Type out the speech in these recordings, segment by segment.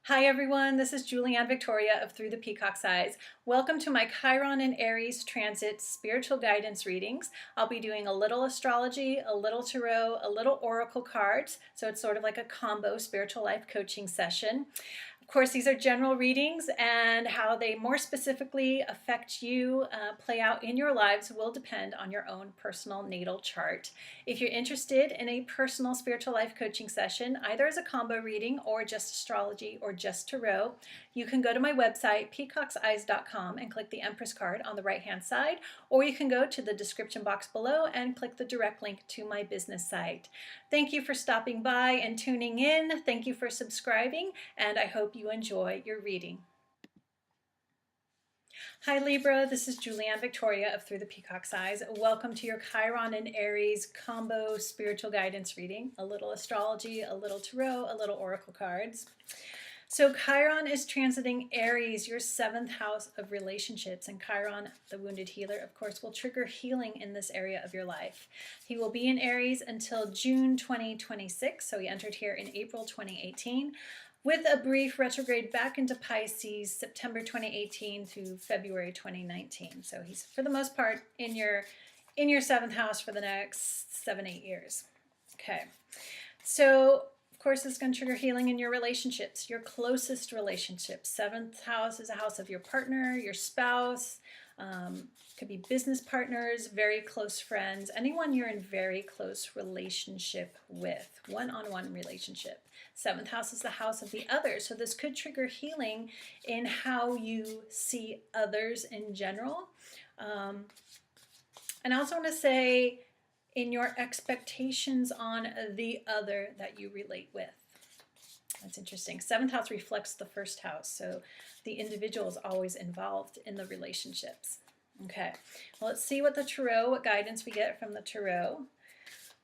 Hi everyone, this is Julianne Victoria of Through the Peacock's Eyes. Welcome to my Chiron and Aries transit spiritual guidance readings. I'll be doing a little astrology, a little tarot, a little oracle cards, so it's sort of like a combo spiritual life coaching session. Of course, these are general readings, and how they more specifically affect you, play out in your lives, will depend on your own personal natal chart. If you're interested in a personal spiritual life coaching session, either as a combo reading or just astrology or just tarot, you can go to my website, peacockseyes.com, and click the Empress card on the right-hand side, or you can go to the description box below and click the direct link to my business site. Thank you for stopping by and tuning in. Thank you for subscribing, and I hope you enjoy your reading. Hi Libra, this is Julianne Victoria of Through the Peacock's Eyes. Welcome to your Chiron and Aries combo spiritual guidance reading. A little astrology, a little tarot, a little oracle cards. So Chiron is transiting Aries, your 7th house of relationships, and Chiron, the wounded healer, of course, will trigger healing in this area of your life. He will be in Aries until June 2026, so he entered here in April 2018, with a brief retrograde back into Pisces, September 2018 to February 2019. So he's, for the most part, in your 7th house for the next 7-8 years. Okay, so of course, this is going to trigger healing in your relationships, your closest relationships. 7th house is a house of your partner, your spouse, could be business partners, very close friends, anyone you're in very close relationship with, one-on-one relationship. 7th house is the house of the other, so this could trigger healing in how you see others in general. And I also want to say, in your expectations on the other that you relate with. That's interesting. 7th house reflects the 1st house, so the individual is always involved in the relationships. Okay, well, let's see what guidance we get from the tarot,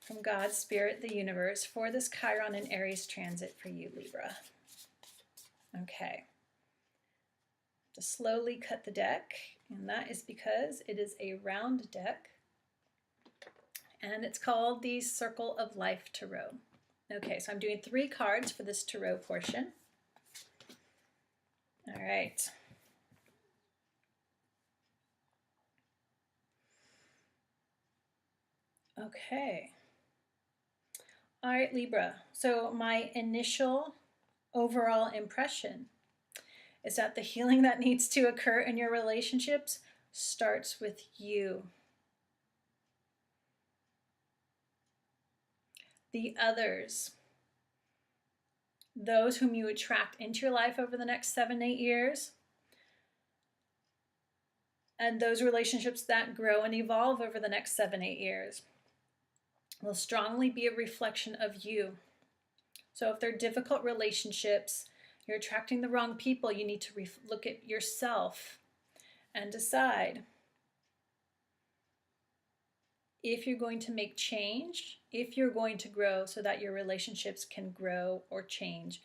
from God, Spirit, the universe, for this Chiron and Aries transit for you, Libra. Okay, just slowly cut the deck, and that is because it is a round deck, and it's called the Circle of Life Tarot. Okay, so I'm doing 3 cards for this tarot portion. All right. Okay. All right, Libra. So my initial overall impression is that the healing that needs to occur in your relationships starts with you. The others, those whom you attract into your life over the next 7-8 years, and those relationships that grow and evolve over the next 7-8 years, will strongly be a reflection of you. So if they're difficult relationships, you're attracting the wrong people, you need to look at yourself and decide if you're going to make change, if you're going to grow, so that your relationships can grow or change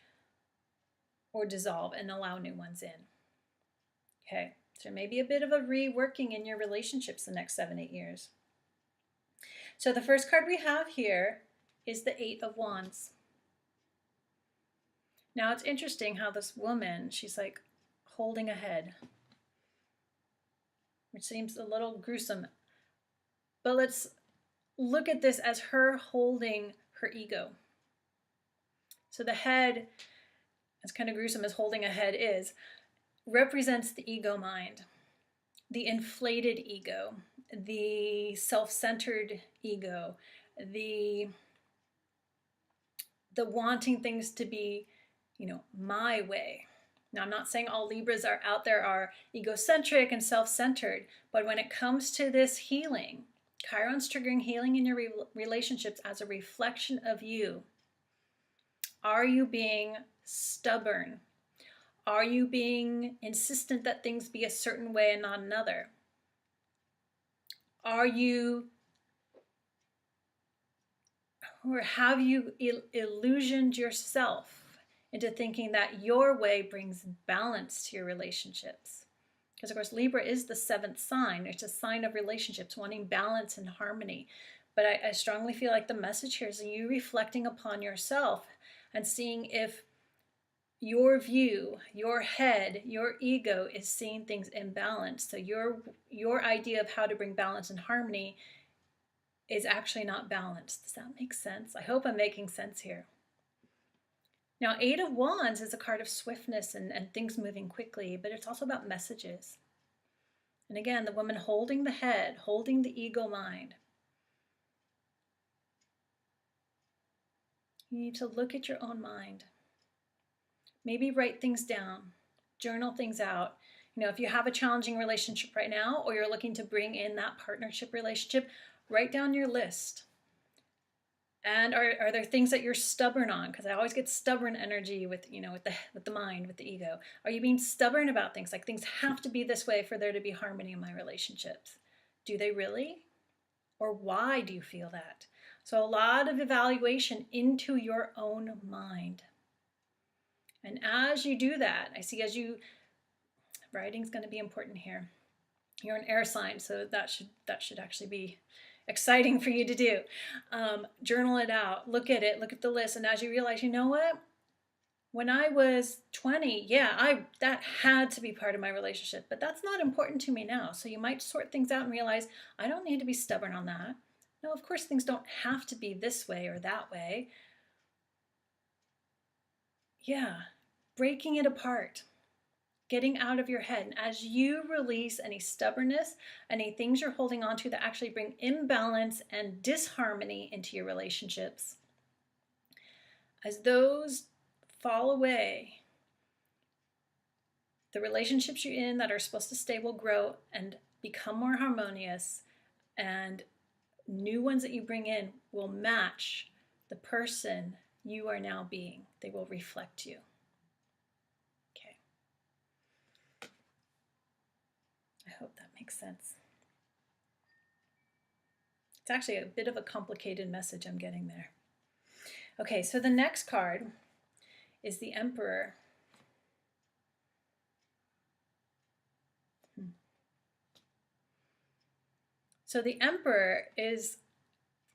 or dissolve and allow new ones in. Okay, so maybe a bit of a reworking in your relationships the next 7-8 years. So the first card we have here is the 8 of Wands. Now it's interesting how this woman, she's like holding a head, which seems a little gruesome. But let's look at this as her holding her ego. So the head, as kind of gruesome as holding a head is, represents the ego mind, the inflated ego, the self-centered ego, the wanting things to be, my way. Now, I'm not saying all Libras are out there are egocentric and self-centered, but when it comes to this healing, Chiron's triggering healing in your relationships as a reflection of you. Are you being stubborn? Are you being insistent that things be a certain way and not another? Are you, or have you illusioned yourself into thinking that your way brings balance to your relationships? Because, of course, Libra is the 7th sign. It's a sign of relationships, wanting balance and harmony. But I strongly feel like the message here is you reflecting upon yourself and seeing if your view, your head, your ego is seeing things imbalanced. So your idea of how to bring balance and harmony is actually not balanced. Does that make sense? I hope I'm making sense here. Now, Eight of Wands is a card of swiftness and things moving quickly, but it's also about messages. And again, the woman holding the head, holding the ego mind. You need to look at your own mind. Maybe write things down, journal things out. You know, if you have a challenging relationship right now, or you're looking to bring in that partnership relationship, write down your list. And are there things that you're stubborn on? Because I always get stubborn energy with, you know, with the mind, with the ego. Are you being stubborn about things? Like things have to be this way for there to be harmony in my relationships. Do they really? Or why do you feel that? So a lot of evaluation into your own mind. And as you do that, I see writing's going to be important here. You're an air sign, so that should actually be exciting for you to do. Journal it out, look at it, look at the list, and as you realize, you know what? When I was 20, yeah, that had to be part of my relationship, but that's not important to me now. So you might sort things out and realize, I don't need to be stubborn on that. No, of course, things don't have to be this way or that way. Yeah, breaking it apart, getting out of your head. And as you release any stubbornness, any things you're holding on to that actually bring imbalance and disharmony into your relationships, as those fall away, the relationships you're in that are supposed to stay will grow and become more harmonious, and new ones that you bring in will match the person you are now being. They will reflect you. Okay. I hope that makes sense. It's actually a bit of a complicated message I'm getting there. Okay, so the next card is the Emperor. So the Emperor is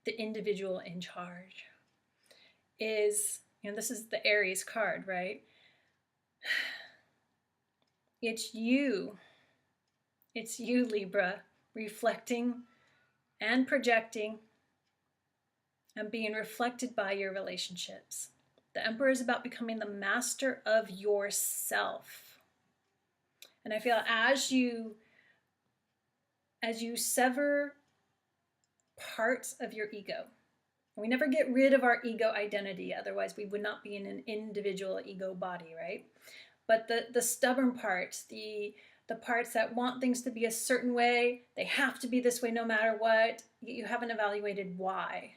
the individual in charge. This is the Aries card, right? It's you, Libra, reflecting and projecting and being reflected by your relationships. The Emperor is about becoming the master of yourself. And I feel as you sever parts of your ego, we never get rid of our ego identity, otherwise we would not be in an individual ego body, right? But the stubborn parts, the parts that want things to be a certain way, they have to be this way no matter what, you haven't evaluated why.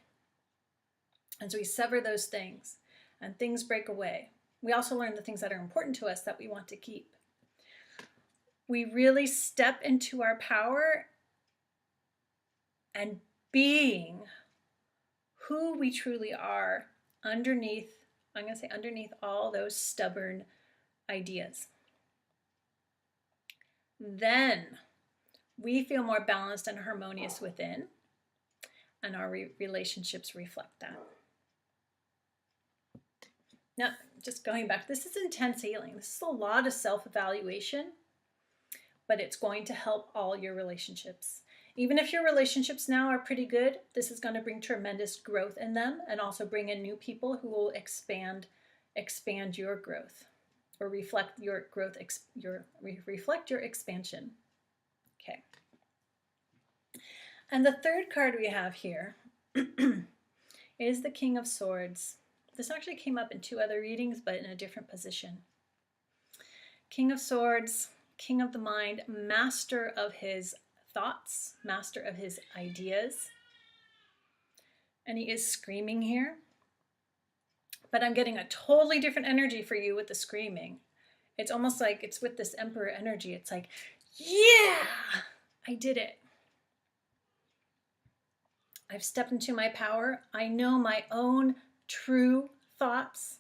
And so we sever those things and things break away. We also learn the things that are important to us that we want to keep. We really step into our power and being who we truly are underneath all those stubborn ideas. Then we feel more balanced and harmonious within, and our relationships reflect that. Now, just going back, this is intense healing. This is a lot of self-evaluation, but it's going to help all your relationships. Even if your relationships now are pretty good, this is going to bring tremendous growth in them, and also bring in new people who will expand your growth, or reflect your growth, reflect your expansion. Okay. And the third card we have here is the King of Swords. This actually came up in two other readings, but in a different position. King of Swords, king of the mind, master of his thoughts, master of his ideas. And he is screaming here. But I'm getting a totally different energy for you with the screaming. It's almost like it's with this Emperor energy. It's like, yeah, I did it. I've stepped into my power. I know my own true thoughts,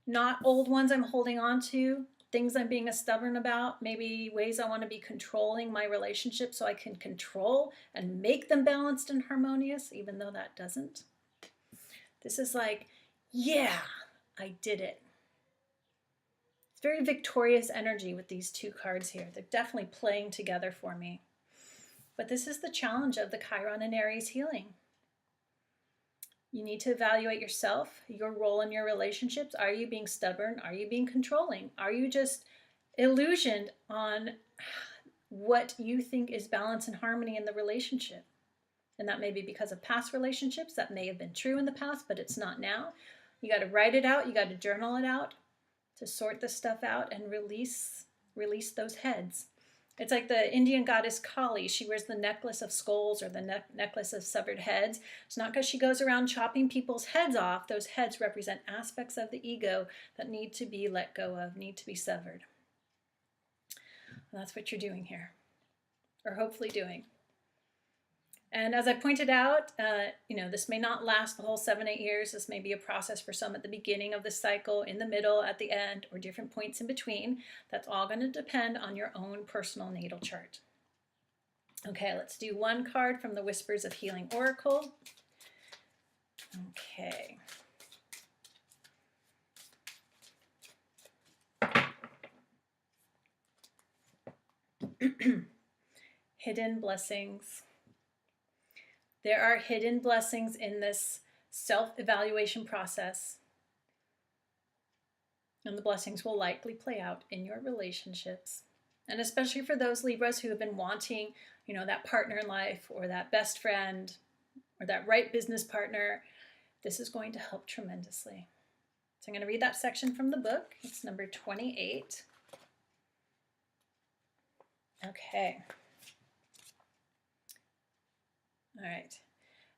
not old ones I'm holding on to, things I'm being stubborn about, maybe ways I want to be controlling my relationship so I can control and make them balanced and harmonious, even though that doesn't. This is like, yeah, I did it. It's very victorious energy with these two cards here. They're definitely playing together for me. But this is the challenge of the Chiron and Aries healing. You need to evaluate yourself, your role in your relationships. Are you being stubborn? Are you being controlling? Are you just illusioned on what you think is balance and harmony in the relationship? And that may be because of past relationships. That may have been true in the past, but it's not now. You got to write it out. You got to journal it out to sort this stuff out and release those heads. It's like the Indian goddess Kali. She wears the necklace of skulls or the necklace of severed heads. It's not because she goes around chopping people's heads off. Those heads represent aspects of the ego that need to be let go of, need to be severed. And that's what you're doing here, or hopefully doing. And as I pointed out, this may not last the whole 7-8 years. This may be a process for some at the beginning of the cycle, in the middle, at the end, or different points in between. That's all going to depend on your own personal natal chart. Okay, let's do one card from the Whispers of Healing Oracle. Okay. Hidden blessings. There are hidden blessings in this self-evaluation process. And the blessings will likely play out in your relationships. And especially for those Libras who have been wanting, that partner in life or that best friend or that right business partner, this is going to help tremendously. So I'm going to read that section from the book. It's number 28. Okay. All right.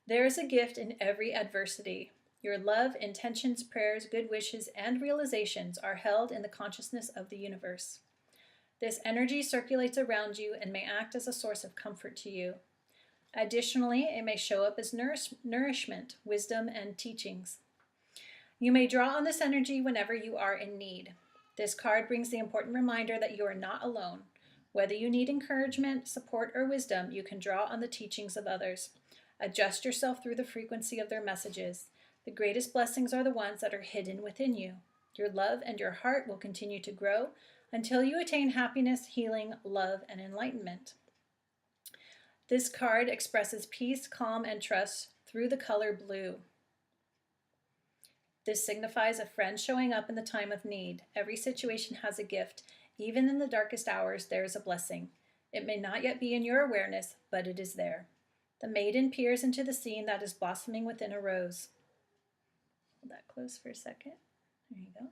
There is a gift in every adversity. Your love, intentions, prayers, good wishes, and realizations are held in the consciousness of the universe. This energy circulates around you and may act as a source of comfort to you. Additionally, it may show up as nourishment, wisdom, and teachings. You may draw on this energy whenever you are in need. This card brings the important reminder that you are not alone. Whether you need encouragement, support, or wisdom, you can draw on the teachings of others. Adjust yourself through the frequency of their messages. The greatest blessings are the ones that are hidden within you. Your love and your heart will continue to grow until you attain happiness, healing, love, and enlightenment. This card expresses peace, calm, and trust through the color blue. This signifies a friend showing up in the time of need. Every situation has a gift. Even in the darkest hours, there is a blessing. It may not yet be in your awareness, but it is there. The maiden peers into the scene that is blossoming within a rose. Hold that close for a second. There you go.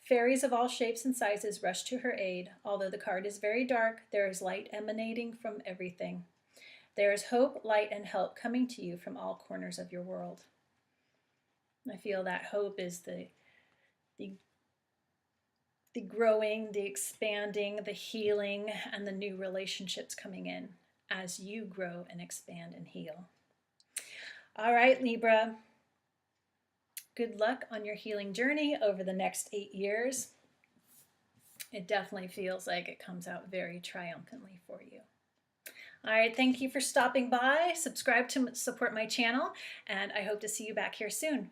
Fairies of all shapes and sizes rush to her aid. Although the card is very dark, there is light emanating from everything. There is hope, light, and help coming to you from all corners of your world. I feel that hope is the growing, the expanding, the healing, and the new relationships coming in as you grow and expand and heal. All right, Libra. Good luck on your healing journey over the next 8 years. It definitely feels like it comes out very triumphantly for you. All right, thank you for stopping by. Subscribe to support my channel, and I hope to see you back here soon.